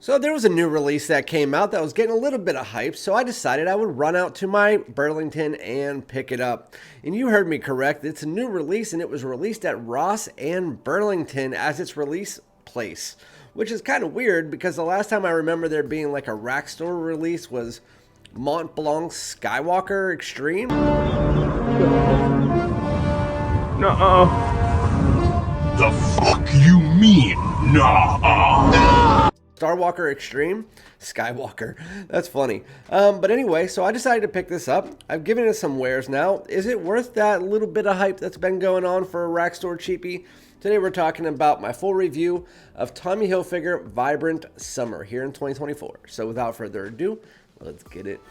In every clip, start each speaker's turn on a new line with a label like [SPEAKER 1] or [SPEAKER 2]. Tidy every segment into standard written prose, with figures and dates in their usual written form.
[SPEAKER 1] So there was a new release that came out that was getting a little bit of hype, so I decided I would run out to my Burlington and pick it up. And you heard me correct, it's a new release and it was released at Ross and Burlington as its release place, which is kind of weird because the last time I remember there being like a rack store release was Mont Blanc Skywalker Extreme.
[SPEAKER 2] Nuh-uh. The fuck you mean, nuh-uh?
[SPEAKER 1] Starwalker Extreme? Skywalker. That's funny. But anyway, so I decided to pick this up. I've given it some wears now. Is it worth that little bit of hype that's been going on for a rack store cheapie? Today we're talking about my full review of Tommy Hilfiger Vibrant Summer here in 2024. So without further ado, let's get it.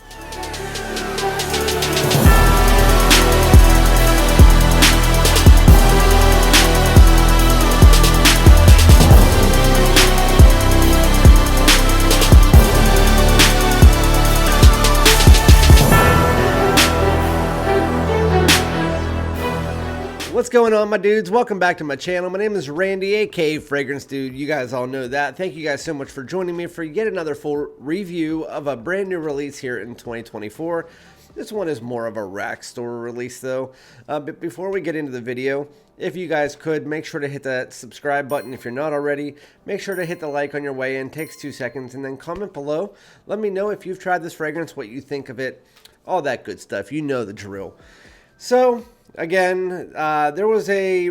[SPEAKER 1] What's going on, my dudes? Welcome back to my channel. My name is Randy, aka FragranceDoud. You guys all know that. Thank you guys so much for joining me for yet another full review of a brand new release here in 2024. This one is more of a rack store release though. But before we get into the video, if you guys could, make sure to hit that subscribe button if you're not already. Make sure to hit the like on your way in. It takes 2 seconds. And then comment below. Let me know if you've tried this fragrance, what you think of it. All that good stuff. You know the drill. So again, there was a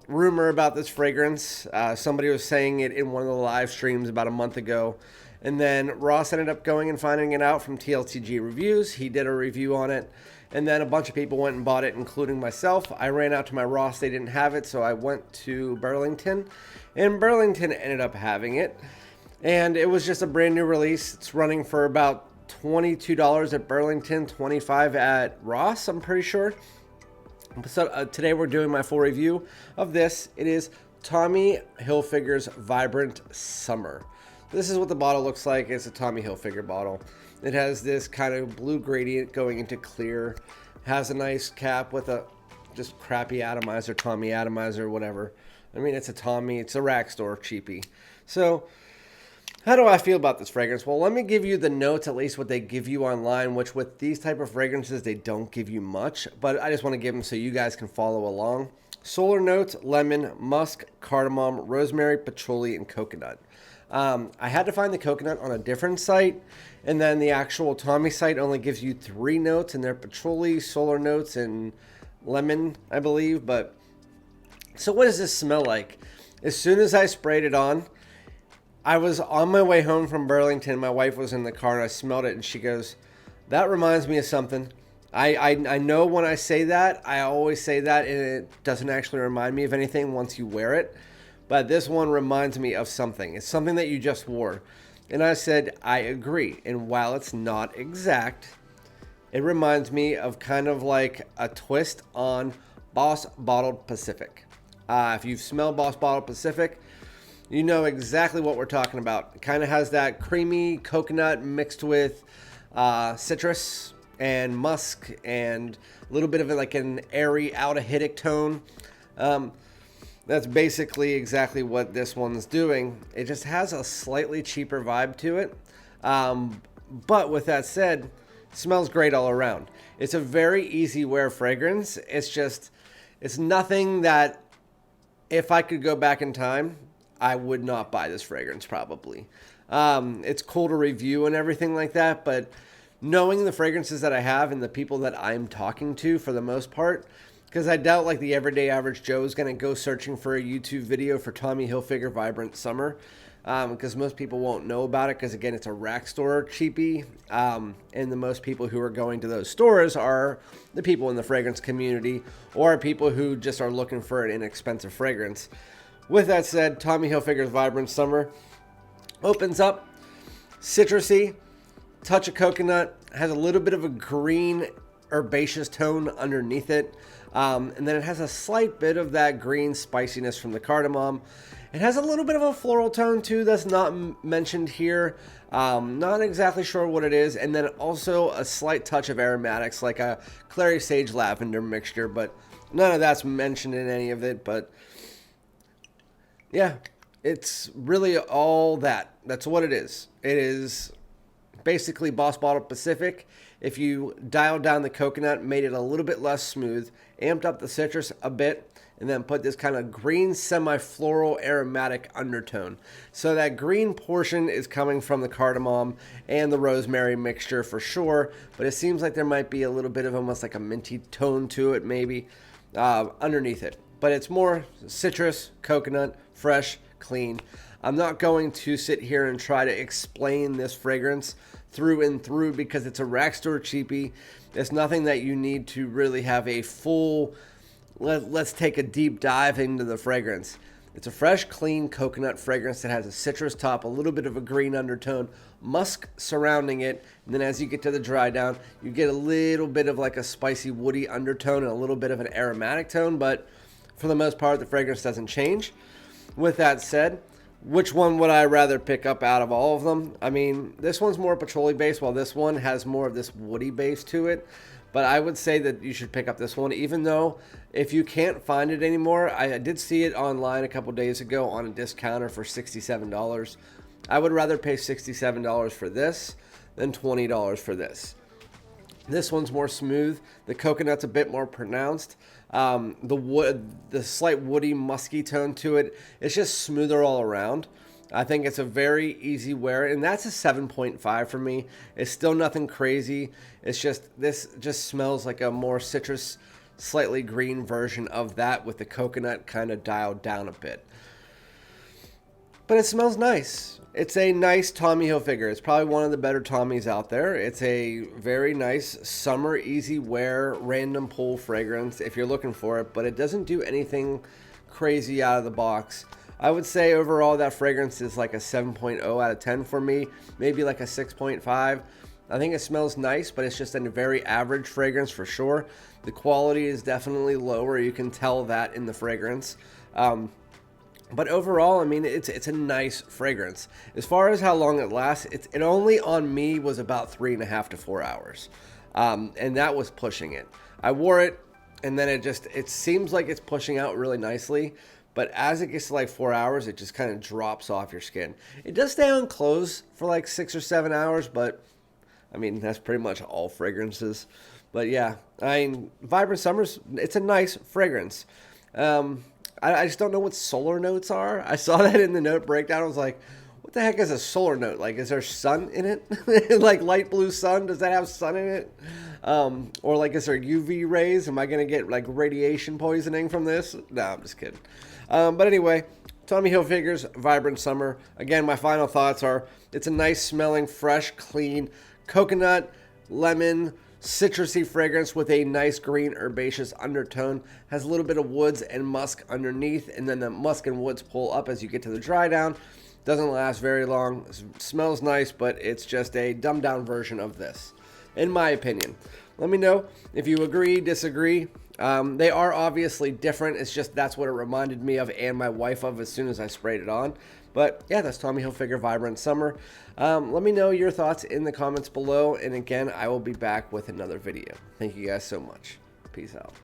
[SPEAKER 1] rumor about this fragrance. Somebody was saying it in one of the live streams about a month ago. And then Ross ended up going and finding it out from TLTG Reviews. He did a review on it. And then a bunch of people went and bought it, including myself. I ran out to my Ross. They didn't have it, so I went to Burlington. And Burlington ended up having it. And it was just a brand new release. It's running for about $22 at Burlington, $25 at Ross, I'm pretty sure. So today we're doing my full review of this. It is Tommy Hilfiger's Vibrant Summer. This is what the bottle looks like. It's a Tommy Hilfiger bottle. It has this kind of blue gradient going into clear. It has a nice cap with a just crappy atomizer, Tommy atomizer, whatever. I mean, it's a Tommy. It's a rack store cheapie. So how do I feel about this fragrance? Well, let me give you the notes, at least what they give you online, which with these type of fragrances, they don't give you much, but I just want to give them so you guys can follow along. Solar notes, lemon, musk, cardamom, rosemary, patchouli, and coconut. I had to find the coconut on a different site, and then the actual Tommy site only gives you 3 notes, and they're patchouli, solar notes, and lemon, I believe. But so what does this smell like? As soon as I sprayed it on, I was on my way home from Burlington. My wife was in the car and I smelled it and she goes, that reminds me of something. I know when I say that, I always say that and it doesn't actually remind me of anything once you wear it. But this one reminds me of something. It's something that you just wore. And I said, I agree. And while it's not exact, it reminds me of kind of like a twist on Boss Bottled Pacific. If you've smelled Boss Bottled Pacific, you know exactly what we're talking about. It kind of has that creamy coconut mixed with citrus and musk and a little bit of like an airy aldehydic tone. That's basically exactly what this one's doing. It just has a slightly cheaper vibe to it. But with that said, it smells great all around. It's a very easy wear fragrance. It's nothing that if I could go back in time, I would not buy this fragrance probably. It's cool to review and everything like that, but knowing the fragrances that I have and the people that I'm talking to for the most part, because I doubt like the everyday average Joe is going to go searching for a YouTube video for Tommy Hilfiger Vibrant Summer, because most people won't know about it because again, it's a rack store cheapie, and the most people who are going to those stores are the people in the fragrance community or people who just are looking for an inexpensive fragrance. With that said, Tommy Hilfiger's Vibrant Summer opens up citrusy, touch of coconut, has a little bit of a green herbaceous tone underneath it, and then it has a slight bit of that green spiciness from the cardamom. It has a little bit of a floral tone too that's not mentioned here. Not exactly sure what it is, and then also a slight touch of aromatics like a clary sage lavender mixture, but none of that's mentioned in any of it. But yeah, it's really all that. That's what it is. It is basically Boss Bottle Pacific. If you dialed down the coconut, made it a little bit less smooth, amped up the citrus a bit, and then put this kind of green semi-floral aromatic undertone. So that green portion is coming from the cardamom and the rosemary mixture for sure, but it seems like there might be a little bit of almost like a minty tone to it maybe underneath it. But it's more citrus, coconut, fresh, clean. I'm not going to sit here and try to explain this fragrance through and through because it's a rack store cheapie. It's nothing that you need to really have a full, let's take a deep dive into the fragrance. It's a fresh, clean coconut fragrance that has a citrus top, a little bit of a green undertone, musk surrounding it, and then as you get to the dry down, you get a little bit of like a spicy, woody undertone and a little bit of an aromatic tone, but for the most part, the fragrance doesn't change. With that said, which one would I rather pick up out of all of them? I mean, this one's more petroleum based, while this one has more of this woody base to it. But I would say that you should pick up this one, even though if you can't find it anymore, I did see it online a couple days ago on a discounter for $67. I would rather pay $67 for this than $20 for this. This one's more smooth. The coconut's a bit more pronounced. The slight woody, musky tone to it. It's just smoother all around. I think it's a very easy wear, and that's a 7.5 for me. It's still nothing crazy. It's just, this just smells like a more citrus, slightly green version of that with the coconut kind of dialed down a bit. But it smells nice. It's a nice Tommy Hilfiger. It's probably one of the better Tommies out there. It's a very nice summer easy wear random pull fragrance if you're looking for it, but it doesn't do anything crazy out of the box. I would say overall that fragrance is like a 7.0 out of 10 for me, maybe like a 6.5. I think it smells nice, but it's just a very average fragrance for sure. The quality is definitely lower. You can tell that in the fragrance. But overall, I mean, it's a nice fragrance. As far as how long it lasts, it only on me was about 3.5 to 4 hours. And that was pushing it. I wore it, and then it seems like it's pushing out really nicely. But as it gets to like 4 hours, it just kind of drops off your skin. It does stay on clothes for like 6 or 7 hours, but I mean, that's pretty much all fragrances. But yeah, I mean, Vibrant Summers, it's a nice fragrance. I just don't know what solar notes are. I saw that in the note breakdown. I was like, what the heck is a solar note? Like, is there sun in it? Like light blue sun? Does that have sun in it? Or like, is there UV rays? Am I going to get like radiation poisoning from this? No, I'm just kidding. But anyway, Tommy Hilfiger's Vibrant Summer. Again, my final thoughts are it's a nice smelling, fresh, clean, coconut, lemon, citrusy fragrance with a nice green herbaceous undertone. Has a little bit of woods and musk underneath, and then the musk and woods pull up as you get to the dry down. Doesn't last very long. Smells nice, but it's just a dumbed down version of this, in my opinion. Let me know if you agree, disagree. They are obviously different. It's just that's what it reminded me of and my wife of as soon as I sprayed it on. But yeah, that's Tommy Hilfiger Vibrant Summer. Let me know your thoughts in the comments below. And again, I will be back with another video. Thank you guys so much. Peace out.